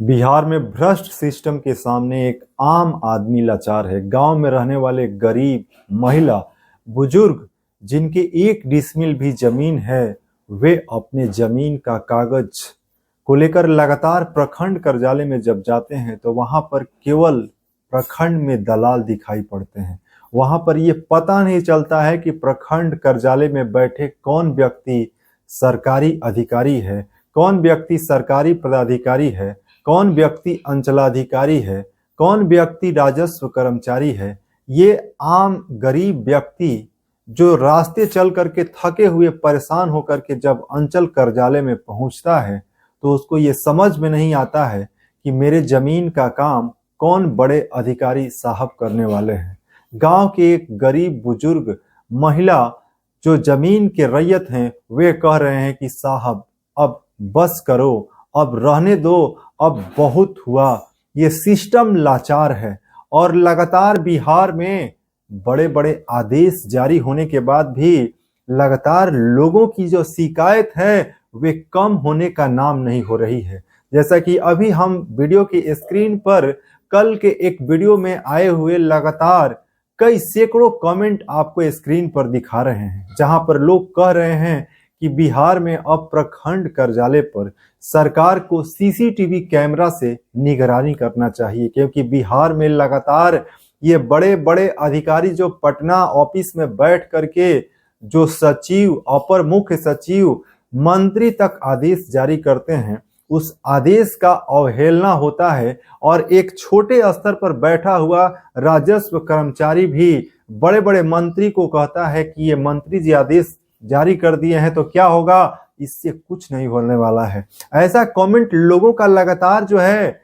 बिहार में भ्रष्ट सिस्टम के सामने एक आम आदमी लाचार है। गांव में रहने वाले गरीब, महिला, बुजुर्ग जिनके 1 डिसमिल भी जमीन है, वे अपने जमीन का कागज को लेकर लगातार प्रखंड कार्यालय में जब जाते हैं तो वहां पर केवल प्रखंड में दलाल दिखाई पड़ते हैं। वहां पर ये पता नहीं चलता है कि प्रखंड कार्यालय में बैठे कौन व्यक्ति सरकारी अधिकारी है, कौन व्यक्ति सरकारी पदाधिकारी है, कौन व्यक्ति अंचलाधिकारी है, कौन व्यक्ति राजस्व कर्मचारी है। ये आम गरीब व्यक्ति जो रास्ते चल करके थके हुए परेशान होकर के जब अंचल कार्यालय में पहुंचता है तो उसको ये समझ में नहीं आता है कि मेरे जमीन का काम कौन बड़े अधिकारी साहब करने वाले हैं। गांव के एक गरीब, बुजुर्ग, महिला जो जमीन के रैयत हैं, वे कह रहे हैं कि साहब अब बस करो, अब रहने दो, अब बहुत हुआ। ये सिस्टम लाचार है और लगातार बिहार में बड़े बड़े आदेश जारी होने के बाद भी लगातार लोगों की जो शिकायत है वे कम होने का नाम नहीं हो रही है। जैसा कि अभी हम वीडियो की स्क्रीन पर कल के एक वीडियो में आए हुए लगातार कई सैकड़ों कमेंट आपको स्क्रीन पर दिखा रहे हैं, जहां पर लोग कह रहे हैं कि बिहार में अब प्रखंड कार्यालय पर सरकार को सीसीटीवी कैमरा से निगरानी करना चाहिए, क्योंकि बिहार में लगातार ये बड़े बड़े अधिकारी जो पटना ऑफिस में बैठ करके जो सचिव, अपर मुख्य सचिव, मंत्री तक आदेश जारी करते हैं, उस आदेश का अवहेलना होता है और एक छोटे स्तर पर बैठा हुआ राजस्व कर्मचारी भी बड़े बड़े मंत्री को कहता है कि ये मंत्री जी आदेश जारी कर दिए हैं तो क्या होगा, इससे कुछ नहीं होने वाला है। ऐसा कमेंट लोगों का लगातार जो है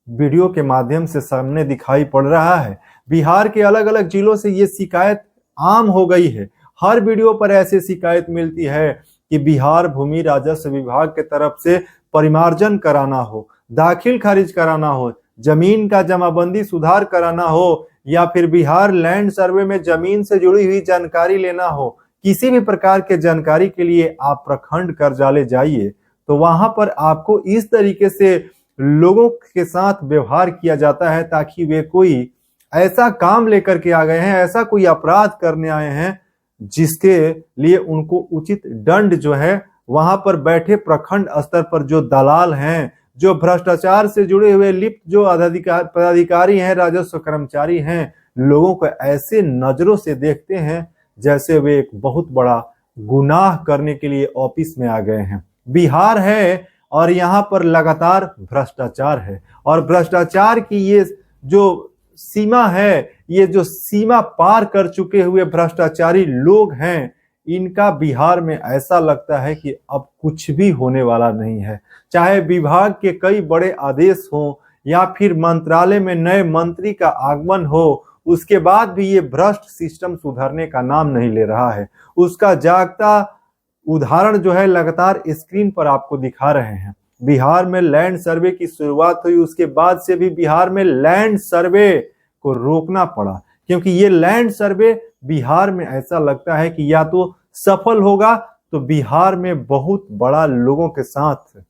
वीडियो के माध्यम से सामने दिखाई पड़ रहा है। बिहार के अलग अलग जिलों से ये शिकायत आम हो गई है। हर वीडियो पर ऐसी शिकायत मिलती है कि बिहार भूमि राजस्व विभाग के तरफ से परिमार्जन कराना हो, दाखिल खारिज कराना हो, जमीन का जमाबंदी सुधार कराना हो, या फिर बिहार लैंड सर्वे में जमीन से जुड़ी हुई जानकारी लेना हो। किसी भी प्रकार के जानकारी के लिए आप प्रखंड कार्यालय जाइए तो वहां पर आपको इस तरीके से लोगों के साथ व्यवहार किया जाता है ताकि वे कोई ऐसा काम लेकर के आ गए हैं, ऐसा कोई अपराध करने आए हैं जिसके लिए उनको उचित दंड जो है वहां पर बैठे प्रखंड स्तर पर जो दलाल हैं, जो भ्रष्टाचार से जुड़े हुए लिप्त जो पदाधिकारी हैं, राजस्व कर्मचारी हैं, लोगों को ऐसे नजरों से देखते हैं जैसे वे एक बहुत बड़ा गुनाह करने के लिए ऑफिस में आ गए हैं। बिहार है और यहाँ पर लगातार भ्रष्टाचार है और भ्रष्टाचार की ये जो सीमा है, ये जो सीमा पार कर चुके हुए भ्रष्टाचारी लोग हैं, इनका बिहार में ऐसा लगता है कि अब कुछ भी होने वाला नहीं है। चाहे विभाग के कई बड़े आदेश हो या फिर मंत्रालय में नए मंत्री का आगमन हो, उसके बाद भी ये भ्रष्ट सिस्टम सुधरने का नाम नहीं ले रहा है। उसका जागता उदाहरण जो है लगातार स्क्रीन पर आपको दिखा रहे हैं। बिहार में लैंड सर्वे की शुरुआत हुई, उसके बाद से भी बिहार में लैंड सर्वे को रोकना पड़ा, क्योंकि ये लैंड सर्वे बिहार में ऐसा लगता है कि या तो सफल होगा तो बिहार में बहुत बड़ा लोगों के साथ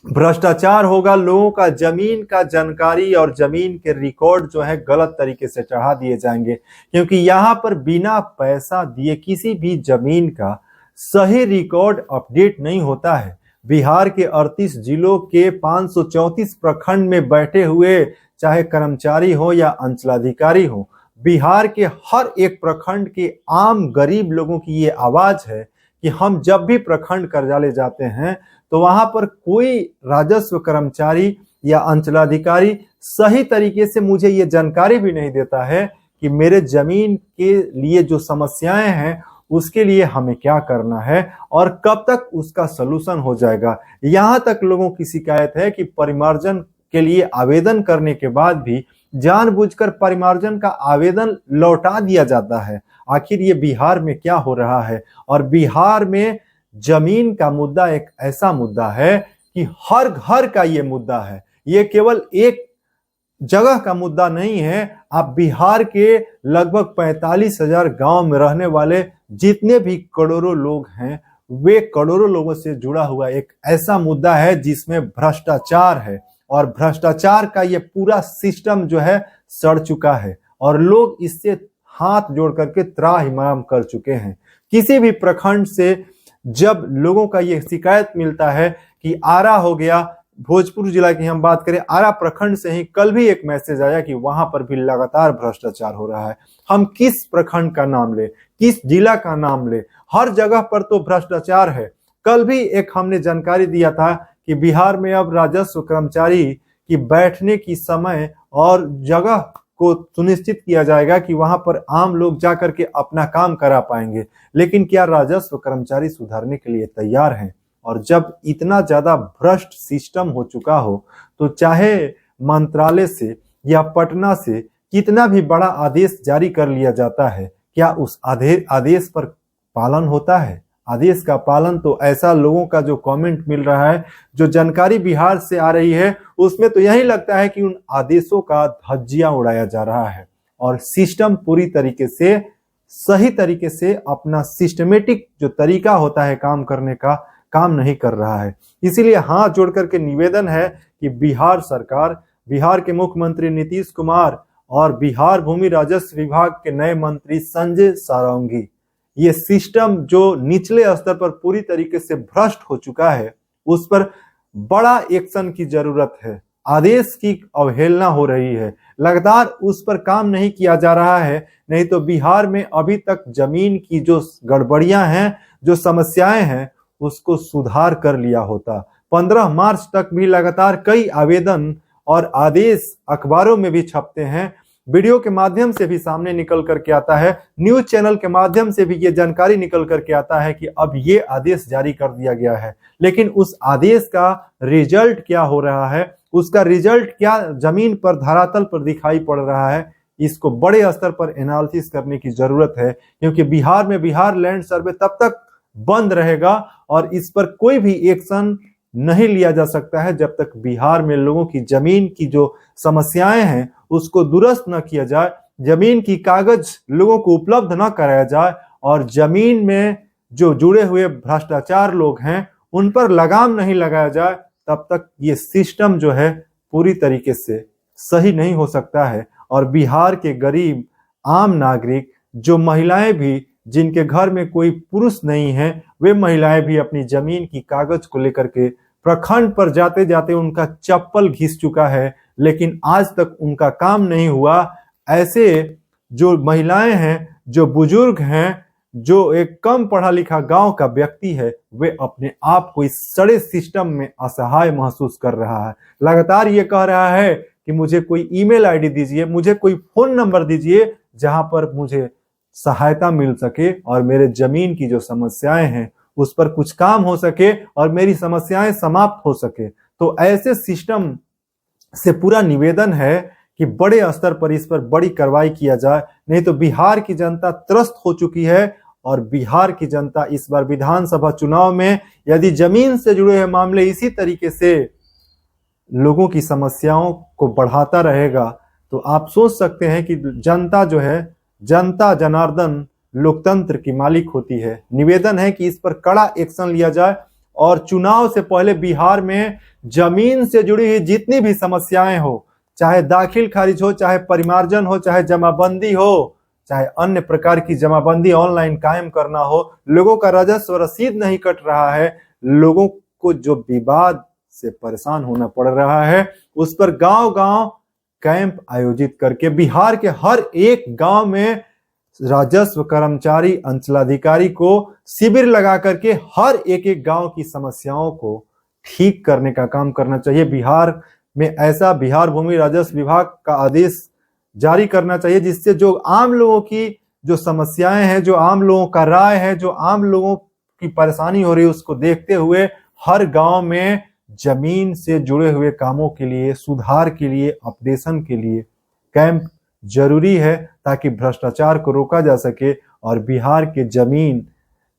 भ्रष्टाचार होगा, लोगों का जमीन का जानकारी और जमीन के रिकॉर्ड जो है गलत तरीके से चढ़ा दिए जाएंगे, क्योंकि यहाँ पर बिना पैसा दिए किसी भी जमीन का सही रिकॉर्ड अपडेट नहीं होता है। बिहार के 38 जिलों के 534 प्रखंड में बैठे हुए चाहे कर्मचारी हो या अंचलाधिकारी हो, बिहार के हर एक प्रखंड के आम गरीब लोगों की ये आवाज है कि हम जब भी प्रखंड कार्यालय जाते हैं तो वहां पर कोई राजस्व कर्मचारी या अंचलाधिकारी सही तरीके से मुझे ये जानकारी भी नहीं देता है कि मेरे जमीन के लिए जो समस्याएं हैं उसके लिए हमें क्या करना है और कब तक उसका सलूशन हो जाएगा। यहाँ तक लोगों की शिकायत है कि परिमार्जन के लिए आवेदन करने के बाद भी जानबूझकर परिमार्जन का आवेदन लौटा दिया जाता है। आखिर ये बिहार में क्या हो रहा है? और बिहार में जमीन का मुद्दा एक ऐसा मुद्दा है कि हर घर का ये मुद्दा है। ये केवल एक जगह का मुद्दा नहीं है। आप बिहार के लगभग 45,000 गांव में रहने वाले जितने भी करोड़ों लोग हैं, वे करोड़ों लोगों से जुड़ा हुआ एक ऐसा मुद्दा है जिसमें भ्रष्टाचार है और भ्रष्टाचार का ये पूरा सिस्टम जो है सड़ चुका है और लोग इससे हाथ जोड़ करके त्राहिमाम कर चुके हैं। किसी भी प्रखंड से जब लोगों का ये शिकायत मिलता है कि आरा हो गया, भोजपुर जिला की हम बात करें, आरा प्रखंड से ही कल भी एक मैसेज आया कि वहां पर भी लगातार भ्रष्टाचार हो रहा है। हम किस प्रखंड का नाम ले, किस जिला का नाम ले, हर जगह पर तो भ्रष्टाचार है। कल भी एक हमने जानकारी दिया था कि बिहार में अब राजस्व कर्मचारी की बैठने की समय और जगह को सुनिश्चित किया जाएगा कि वहां पर आम लोग जाकर के अपना काम करा पाएंगे। लेकिन क्या राजस्व कर्मचारी सुधारने के लिए तैयार हैं? और जब इतना ज्यादा भ्रष्ट सिस्टम हो चुका हो तो चाहे मंत्रालय से या पटना से कितना भी बड़ा आदेश जारी कर लिया जाता है, क्या उस आदेश पर पालन होता है? आदेश का पालन तो ऐसा लोगों का जो कमेंट मिल रहा है, जो जानकारी बिहार से आ रही है, उसमें तो यही लगता है कि उन आदेशों का धज्जियां उड़ाया जा रहा है और सिस्टम पूरी तरीके से सही तरीके से अपना सिस्टमेटिक जो तरीका होता है काम करने का काम नहीं कर रहा है। इसीलिए हाथ जोड़ करके निवेदन है कि बिहार सरकार, बिहार के मुख्यमंत्री नीतीश कुमार और बिहार भूमि राजस्व विभाग के नए मंत्री संजय सारंगी, ये सिस्टम जो निचले स्तर पर पूरी तरीके से भ्रष्ट हो चुका है, उस पर बड़ा एक्शन की जरूरत है। आदेश की अवहेलना हो रही है, लगातार उस पर काम नहीं किया जा रहा है। नहीं तो बिहार में अभी तक जमीन की जो गड़बड़ियां हैं, जो समस्याएं हैं, उसको सुधार कर लिया होता। 15 मार्च तक भी लगातार कई आवेदन और आदेश अखबारों में भी छपते हैं, वीडियो के माध्यम से भी सामने निकल करके आता है, न्यूज चैनल के माध्यम से भी ये जानकारी निकल करके आता है कि अब ये आदेश जारी कर दिया गया है। लेकिन उस आदेश का रिजल्ट क्या हो रहा है, उसका रिजल्ट क्या जमीन पर धरातल पर दिखाई पड़ रहा है, इसको बड़े स्तर पर एनालिसिस करने की जरूरत है। क्योंकि बिहार में बिहार लैंड सर्वे तब तक बंद रहेगा और इस पर कोई भी एक्शन नहीं लिया जा सकता है जब तक बिहार में लोगों की जमीन की जो समस्याएं हैं उसको दुरुस्त न किया जाए, जमीन की कागज लोगों को उपलब्ध न कराया जाए और जमीन में जो जुड़े हुए भ्रष्टाचार लोग हैं उन पर लगाम नहीं लगाया जाए, तब तक ये सिस्टम जो है पूरी तरीके से सही नहीं हो सकता है। और बिहार के गरीब आम नागरिक, जो महिलाएं भी, जिनके घर में कोई पुरुष नहीं है, वे महिलाएं भी अपनी जमीन की कागज को लेकर के प्रखंड पर जाते जाते उनका चप्पल घिस चुका है, लेकिन आज तक उनका काम नहीं हुआ। ऐसे जो महिलाएं हैं, जो बुजुर्ग हैं, जो एक कम पढ़ा लिखा गांव का व्यक्ति है, वे अपने आप को इस सड़े सिस्टम में असहाय महसूस कर रहा है। लगातार ये कह रहा है कि मुझे कोई ईमेल आईडी दीजिए, मुझे कोई फोन नंबर दीजिए जहां पर मुझे सहायता मिल सके और मेरे जमीन की जो समस्याएं हैं उस पर कुछ काम हो सके और मेरी समस्याएं समाप्त हो सके। तो ऐसे सिस्टम से पूरा निवेदन है कि बड़े स्तर पर इस पर बड़ी कार्रवाई किया जाए, नहीं तो बिहार की जनता त्रस्त हो चुकी है। और बिहार की जनता इस बार विधानसभा चुनाव में यदि जमीन से जुड़े हुए मामले इसी तरीके से लोगों की समस्याओं को बढ़ाता रहेगा तो आप सोच सकते हैं कि जनता जो है, जनता जनार्दन लोकतंत्र की मालिक होती है। निवेदन है कि इस पर कड़ा एक्शन लिया जाए और चुनाव से पहले बिहार में जमीन से जुड़ी हुई जितनी भी समस्याएं हो, चाहे दाखिल खारिज हो, चाहे परिमार्जन हो, चाहे जमाबंदी हो, चाहे अन्य प्रकार की जमाबंदी ऑनलाइन कायम करना हो, लोगों का राजस्व रसीद नहीं कट रहा है, लोगों को जो विवाद से परेशान होना पड़ रहा है, उस पर गांव-गांव कैंप आयोजित करके बिहार के हर एक गांव में राजस्व कर्मचारी अंचलाधिकारी को शिविर लगा करके हर एक एक गांव की समस्याओं को ठीक करने का काम करना चाहिए। बिहार में ऐसा बिहार भूमि राजस्व विभाग का आदेश जारी करना चाहिए जिससे जो आम लोगों की जो समस्याएं हैं, जो आम लोगों का राय है, जो आम लोगों की परेशानी हो रही है, उसको देखते हुए हर गांव में जमीन से जुड़े हुए कामों के लिए, सुधार के लिए, अपडेशन के लिए कैंप जरूरी है ताकि भ्रष्टाचार को रोका जा सके और बिहार के जमीन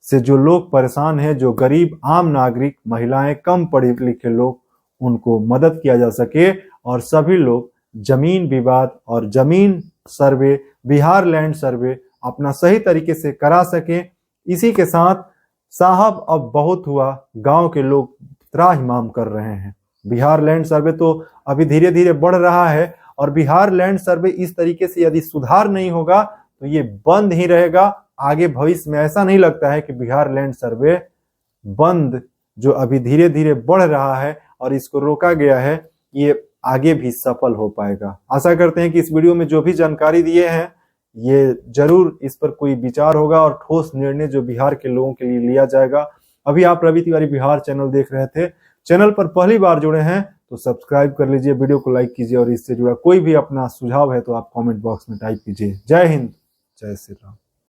से जो लोग परेशान हैं, जो गरीब आम नागरिक, महिलाएं, कम पढ़े लिखे लोग, उनको मदद किया जा सके और सभी लोग जमीन विवाद और जमीन सर्वे, बिहार लैंड सर्वे अपना सही तरीके से करा सके। इसी के साथ साहब अब बहुत हुआ, गांव के लोग त्राहिमाम कर रहे हैं। बिहार लैंड सर्वे तो अभी धीरे धीरे बढ़ रहा है और बिहार लैंड सर्वे इस तरीके से यदि सुधार नहीं होगा तो ये बंद ही रहेगा। आगे भविष्य में ऐसा नहीं लगता है कि बिहार लैंड सर्वे बंद, जो अभी धीरे धीरे बढ़ रहा है और इसको रोका गया है, ये आगे भी सफल हो पाएगा। आशा करते हैं कि इस वीडियो में जो भी जानकारी दिए हैं ये जरूर इस पर कोई विचार होगा और ठोस निर्णय जो बिहार के लोगों के लिए लिया जाएगा। अभी आप रवि तिवारी बिहार चैनल देख रहे थे, चैनल पर पहली बार जुड़े हैं तो सब्सक्राइब कर लीजिए, वीडियो को लाइक कीजिए और इससे जुड़ा कोई भी अपना सुझाव है तो आप कमेंट बॉक्स में टाइप कीजिए। जय हिंद, जय श्री राम।